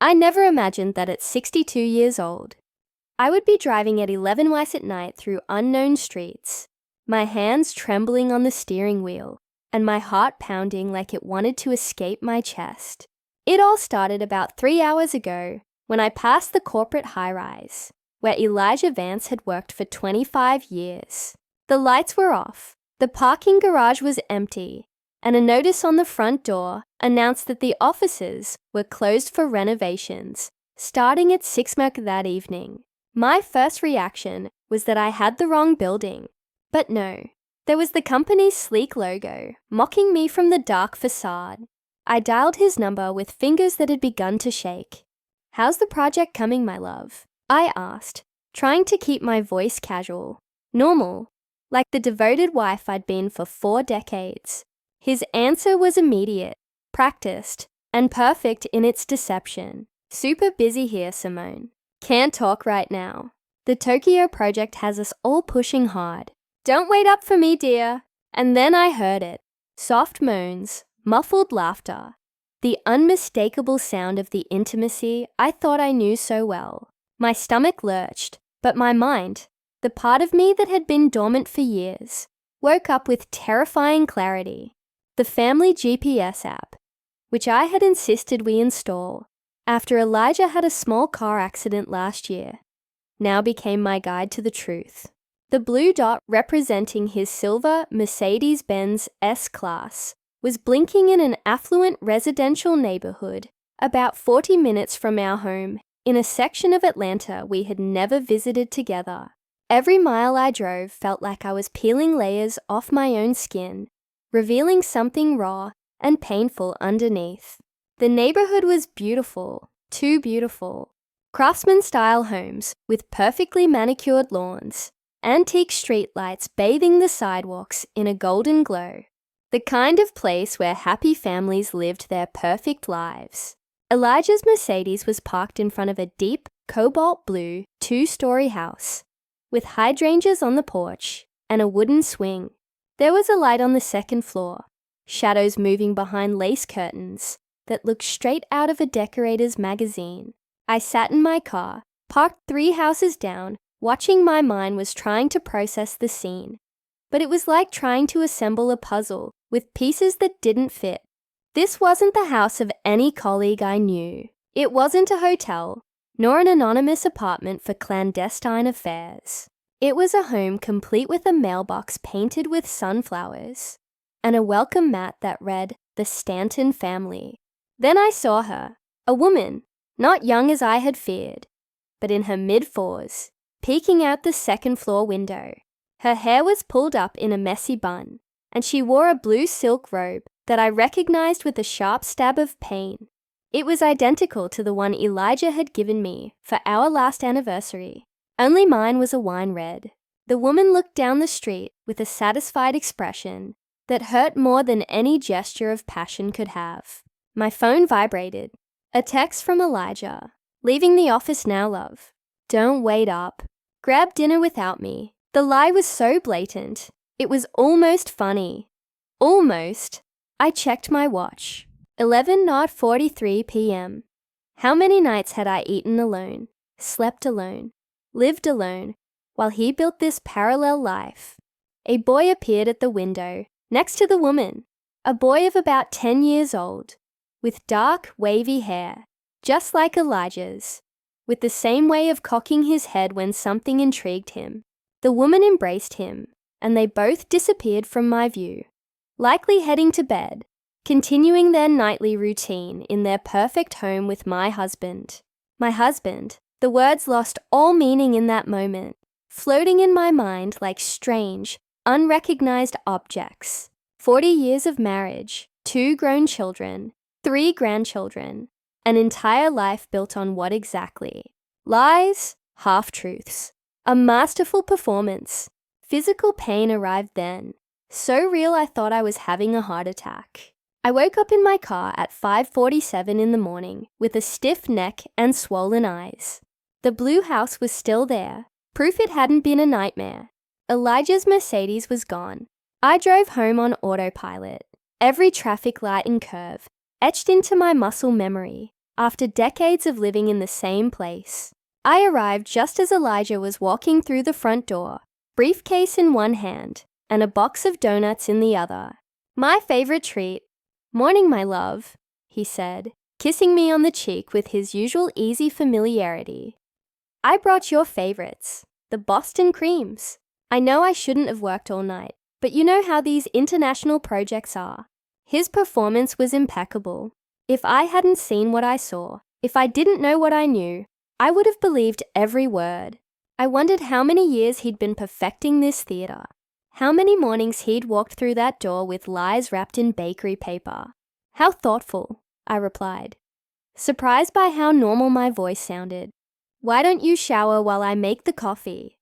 I never imagined that at 62 years old, I would be driving at 11 Weiss at night through unknown streets, my hands trembling on the steering wheel, and my heart pounding like it wanted to escape my chest. It all started about 3 hours ago when I passed the corporate high-rise, where Elijah Vance had worked for 25 years. The lights were off, the parking garage was empty, and a notice on the front door announced that the offices were closed for renovations, starting at 6 p.m. that evening. My first reaction was that I had the wrong building. But no, there was the company's sleek logo, mocking me from the dark facade. I dialed his number with fingers that had begun to shake. "How's the project coming, my love?" I asked, trying to keep my voice casual, normal, like the devoted wife I'd been for 4 decades. His answer was immediate, practiced, and perfect in its deception. "Super busy here, Simone. Can't talk right now. The Tokyo project has us all pushing hard. Don't wait up for me, dear." And then I heard it. Soft moans, muffled laughter, the unmistakable sound of the intimacy I thought I knew so well. My stomach lurched, but my mind, the part of me that had been dormant for years, woke up with terrifying clarity. The family GPS app, which I had insisted we install after Elijah had a small car accident last year, now became my guide to the truth. The blue dot representing his silver Mercedes-Benz S-Class was blinking in an affluent residential neighborhood about 40 minutes from our home in a section of Atlanta we had never visited together. Every mile I drove felt like I was peeling layers off my own skin, revealing something raw and painful underneath. The neighborhood was beautiful, too beautiful. Craftsman-style homes with perfectly manicured lawns, antique streetlights bathing the sidewalks in a golden glow. The kind of place where happy families lived their perfect lives. Elijah's Mercedes was parked in front of a deep, cobalt blue, 2-story house, with hydrangeas on the porch and a wooden swing. There was a light on the second floor, shadows moving behind lace curtains that looked straight out of a decorator's magazine. I sat in my car, parked 3 houses down, watching. My mind was trying to process the scene. But it was like trying to assemble a puzzle with pieces that didn't fit. This wasn't the house of any colleague I knew. It wasn't a hotel, nor an anonymous apartment for clandestine affairs. It was a home complete with a mailbox painted with sunflowers and a welcome mat that read, "The Stanton Family." Then I saw her, a woman, not young as I had feared, but in her mid-40s, peeking out the second-floor window. Her hair was pulled up in a messy bun, and she wore a blue silk robe that I recognized with a sharp stab of pain. It was identical to the one Elijah had given me for our last anniversary, only mine was a wine red. The woman looked down the street with a satisfied expression that hurt more than any gesture of passion could have. My phone vibrated. A text from Elijah. "Leaving the office now, love. Don't wait up. Grab dinner without me." The lie was so blatant, it was almost funny. Almost. I checked my watch. 11:43 p.m. How many nights had I eaten alone, slept alone, lived alone, while he built this parallel life? A boy appeared at the window, next to the woman. A boy of about 10 years old, with dark, wavy hair, just like Elijah's, with the same way of cocking his head when something intrigued him. The woman embraced him, and they both disappeared from my view, likely heading to bed, continuing their nightly routine in their perfect home with my husband. My husband, the words lost all meaning in that moment, floating in my mind like strange, unrecognized objects. 40 years of marriage, 2 grown children, 3 grandchildren, an entire life built on what exactly? Lies, half-truths. A masterful performance. Physical pain arrived then, so real I thought I was having a heart attack. I woke up in my car at 5:47 in the morning with a stiff neck and swollen eyes. The blue house was still there, proof it hadn't been a nightmare. Elijah's Mercedes was gone. I drove home on autopilot, every traffic light and curve etched into my muscle memory. after decades of living in the same place. I arrived just as Elijah was walking through the front door, briefcase in one hand and a box of donuts in the other. My favorite treat. "Morning, my love," he said, kissing me on the cheek with his usual easy familiarity. "I brought your favorites, the Boston creams. I know I shouldn't have worked all night, but you know how these international projects are." His performance was impeccable. If I hadn't seen what I saw, if I didn't know what I knew, I would have believed every word. I wondered how many years he'd been perfecting this theater. How many mornings he'd walked through that door with lies wrapped in bakery paper. "How thoughtful," I replied, surprised by how normal my voice sounded. "Why don't you shower while I make the coffee?"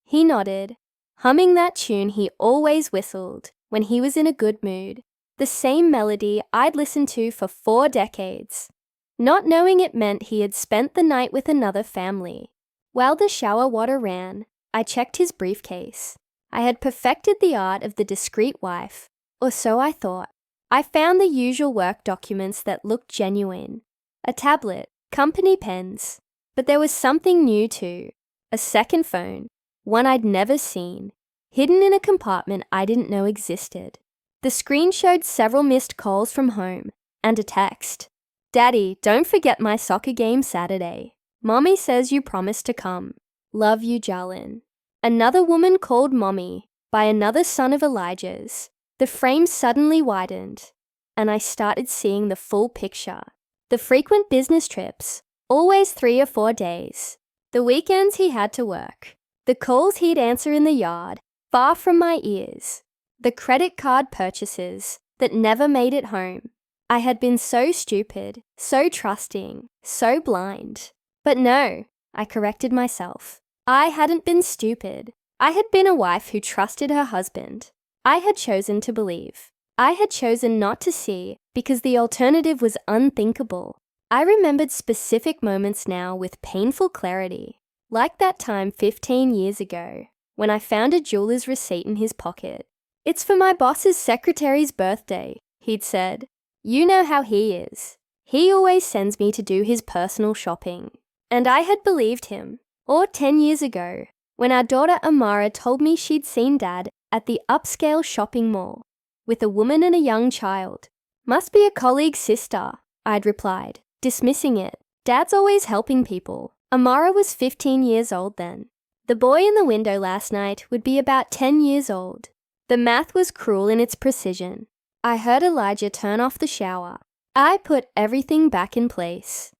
He nodded, humming that tune he always whistled when he was in a good mood, the same melody I'd listened to for 4 decades, not knowing it meant he had spent the night with another family. While the shower water ran, I checked his briefcase. I had perfected the art of the discreet wife, or so I thought. I found the usual work documents that looked genuine. A tablet, company pens. But there was something new too. A second phone, one I'd never seen, hidden in a compartment I didn't know existed. The screen showed several missed calls from home, and a text. "Daddy, don't forget my soccer game Saturday. Mommy says you promised to come. Love you, Jalin." Another woman called Mommy by another son of Elijah's. The frame suddenly widened, and I started seeing the full picture. The frequent business trips, always 3 or 4 days. The weekends he had to work. The calls he'd answer in the yard, far from my ears. The credit card purchases that never made it home. I had been so stupid, so trusting, so blind. But no, I corrected myself. I hadn't been stupid. I had been a wife who trusted her husband. I had chosen to believe. I had chosen not to see because the alternative was unthinkable. I remembered specific moments now with painful clarity, like that time 15 years ago when I found a jeweler's receipt in his pocket. "It's for my boss's secretary's birthday," he'd said. "You know how he is. He always sends me to do his personal shopping." And I had believed him. Or 10 years ago, when our daughter Amara told me she'd seen Dad at the upscale shopping mall with a woman and a young child. "Must be a colleague's sister," I'd replied, dismissing it. Dad's always helping people. Amara was 15 years old then. The boy in the window last night would be about 10 years old. The math was cruel in its precision. I heard Elijah turn off the shower. I put everything back in place.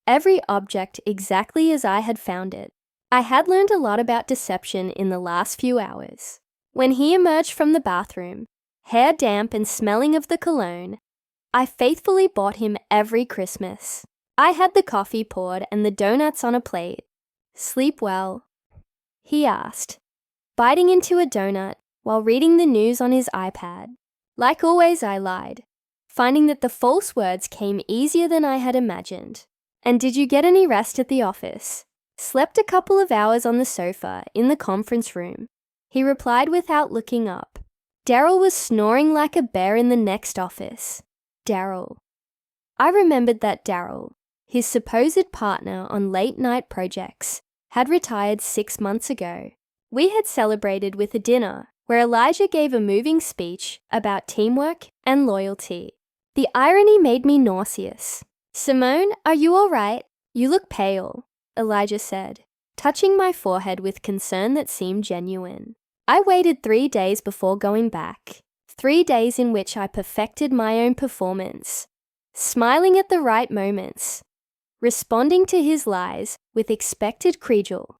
Every object exactly as I had found it. I had learned a lot about deception in the last few hours. When he emerged from the bathroom, hair damp and smelling of the cologne, I faithfully bought him every Christmas. I had the coffee poured and the donuts on a plate. "Sleep well?" he asked, biting into a donut while reading the news on his iPad. Like always, I lied, finding that the false words came easier than I had imagined. "And did you get any rest at the office?" "Slept a couple of hours on the sofa in the conference room," he replied without looking up. Daryl was snoring like a bear in the next office. Daryl. I remembered that Daryl, his supposed partner on late-night projects, had retired 6 months ago. We had celebrated with a dinner where Elijah gave a moving speech about teamwork and loyalty. The irony made me nauseous. "Simone, are you all right? You look pale," Elijah said, touching my forehead with concern that seemed genuine. I waited 3 days before going back. 3 days in which I perfected my own performance, smiling at the right moments, responding to his lies with expected credule,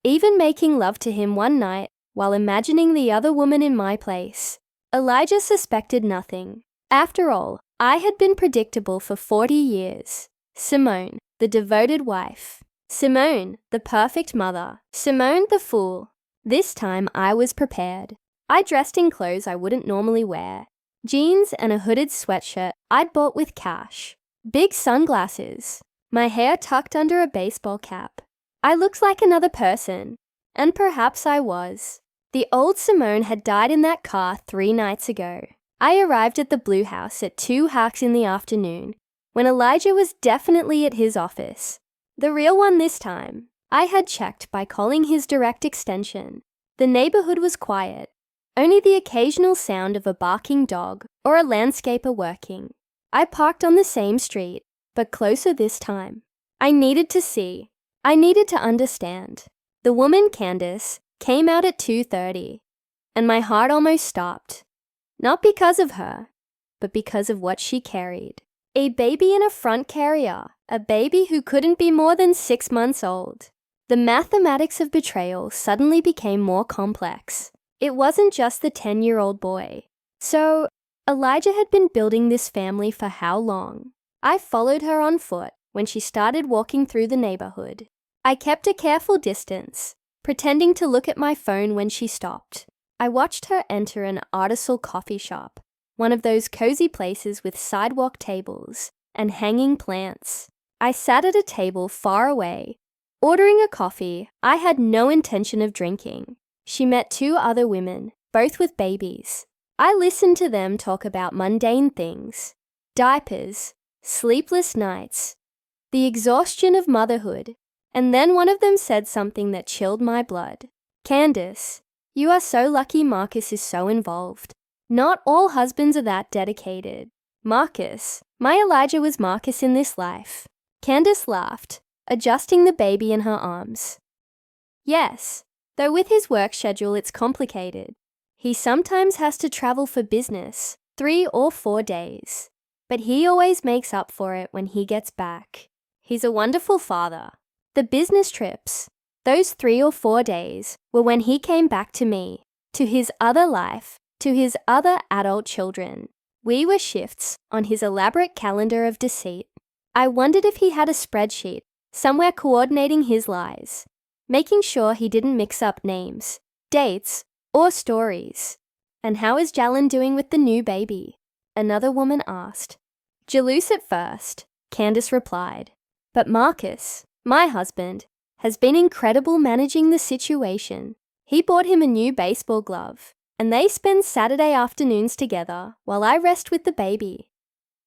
even making love to him one night while imagining the other woman in my place. Elijah suspected nothing. After all, I had been predictable for 40 years. Simone, the devoted wife. Simone, the perfect mother. Simone, the fool. This time I was prepared. I dressed in clothes I wouldn't normally wear. Jeans and a hooded sweatshirt I'd bought with cash. Big sunglasses. My hair tucked under a baseball cap. I looked like another person. And perhaps I was. The old Simone had died in that car 3 nights ago. I arrived at the Blue House at 2 in the afternoon, when Elijah was definitely at his office. The real one this time. I had checked by calling his direct extension. The neighborhood was quiet, only the occasional sound of a barking dog or a landscaper working. I parked on the same street, but closer this time. I needed to see. I needed to understand. The woman, Candace, came out at 2:30, and my heart almost stopped. Not because of her, but because of what she carried. A baby in a front carrier, a baby who couldn't be more than 6 months old. The mathematics of betrayal suddenly became more complex. It wasn't just the 10-year-old boy. So, Elijah had been building this family for how long? I followed her on foot when she started walking through the neighborhood. I kept a careful distance, pretending to look at my phone when she stopped. I watched her enter an artisanal coffee shop, one of those cozy places with sidewalk tables and hanging plants. I sat at a table far away, ordering a coffee I had no intention of drinking. She met 2 other women, both with babies. I listened to them talk about mundane things, diapers, sleepless nights, the exhaustion of motherhood, and then one of them said something that chilled my blood. "Candace, you are so lucky Marcus is so involved. Not all husbands are that dedicated." Marcus. My Elijah was Marcus in this life. Candace laughed, adjusting the baby in her arms. "Yes, though with his work schedule it's complicated. He sometimes has to travel for business, 3 or 4 days. But he always makes up for it when he gets back. He's a wonderful father. The business trips, those 3 or 4 days, were when he came back to me, to his other life, to his other adult children. We were shifts on his elaborate calendar of deceit. I wondered if he had a spreadsheet somewhere coordinating his lies, making sure he didn't mix up names, dates, or stories. "And how is Jalen doing with the new baby?" another woman asked. "Jalouse at first," Candace replied. "But Marcus, my husband, has been incredible managing the situation. He bought him a new baseball glove, and they spend Saturday afternoons together while I rest with the baby."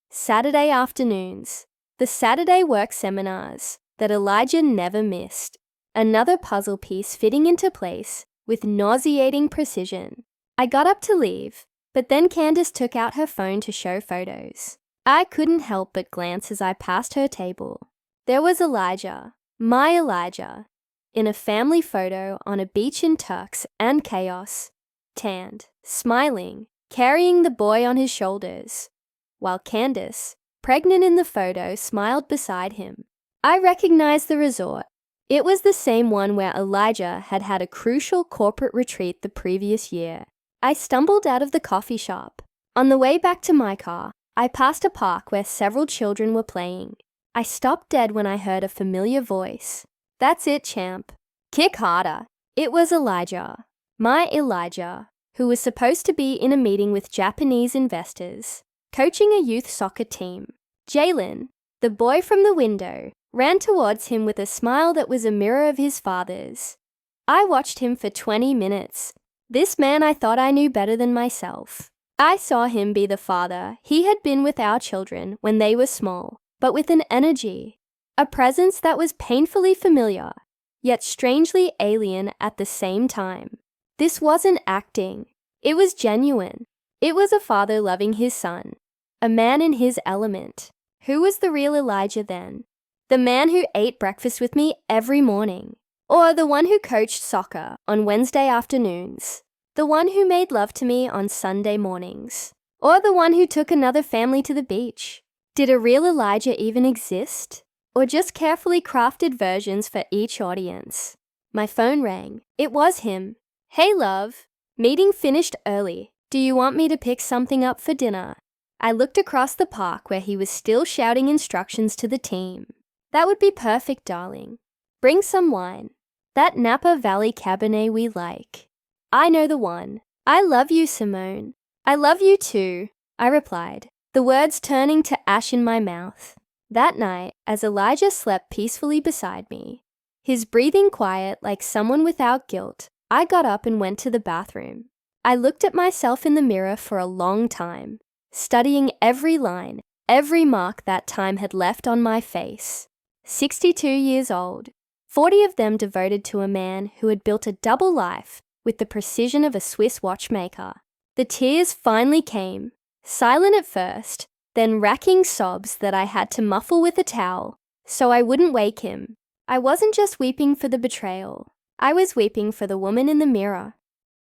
Saturday afternoons, the Saturday work seminars that Elijah never missed. Another puzzle piece fitting into place with nauseating precision. I got up to leave, but then Candace took out her phone to show photos. I couldn't help but glance as I passed her table. There was Elijah, my Elijah, in a family photo on a beach in Turks and chaos, tanned, smiling, carrying the boy on his shoulders, while Candace, pregnant in the photo, smiled beside him. I recognized the resort. It was the same one where Elijah had had a crucial corporate retreat the previous year. I stumbled out of the coffee shop. On the way back to my car, I passed a park where several children were playing. I stopped dead when I heard a familiar voice. "That's it, champ. Kick harder." It was Elijah, my Elijah, who was supposed to be in a meeting with Japanese investors, coaching a youth soccer team. Jalen, the boy from the window, ran towards him with a smile that was a mirror of his father's. I watched him for 20 minutes. This man I thought I knew better than myself. I saw him be the father he had been with our children when they were small, but with an energy, a presence that was painfully familiar, yet strangely alien at the same time. This wasn't acting. It was genuine. It was a father loving his son, a man in his element. Who was the real Elijah then? The man who ate breakfast with me every morning, or the one who coached soccer on Wednesday afternoons, the one who made love to me on Sunday mornings, or the one who took another family to the beach? Did a real Elijah even exist, or just carefully crafted versions for each audience? My phone rang. It was him. "Hey, love. Meeting finished early. Do you want me to pick something up for dinner?" I looked across the park where he was still shouting instructions to the team. "That would be perfect, darling. Bring some wine. That Napa Valley Cabernet we like. I know the one. I love you, Simone." "I love you too," I replied, the words turning to ash in my mouth. That night, as Elijah slept peacefully beside me, his breathing quiet like someone without guilt, I got up and went to the bathroom. I looked at myself in the mirror for a long time, studying every line, every mark that time had left on my face. 62 years old, 40 of them devoted to a man who had built a double life with the precision of a Swiss watchmaker. The tears finally came, silent at first, then racking sobs that I had to muffle with a towel so I wouldn't wake him. I wasn't just weeping for the betrayal. I was weeping for the woman in the mirror.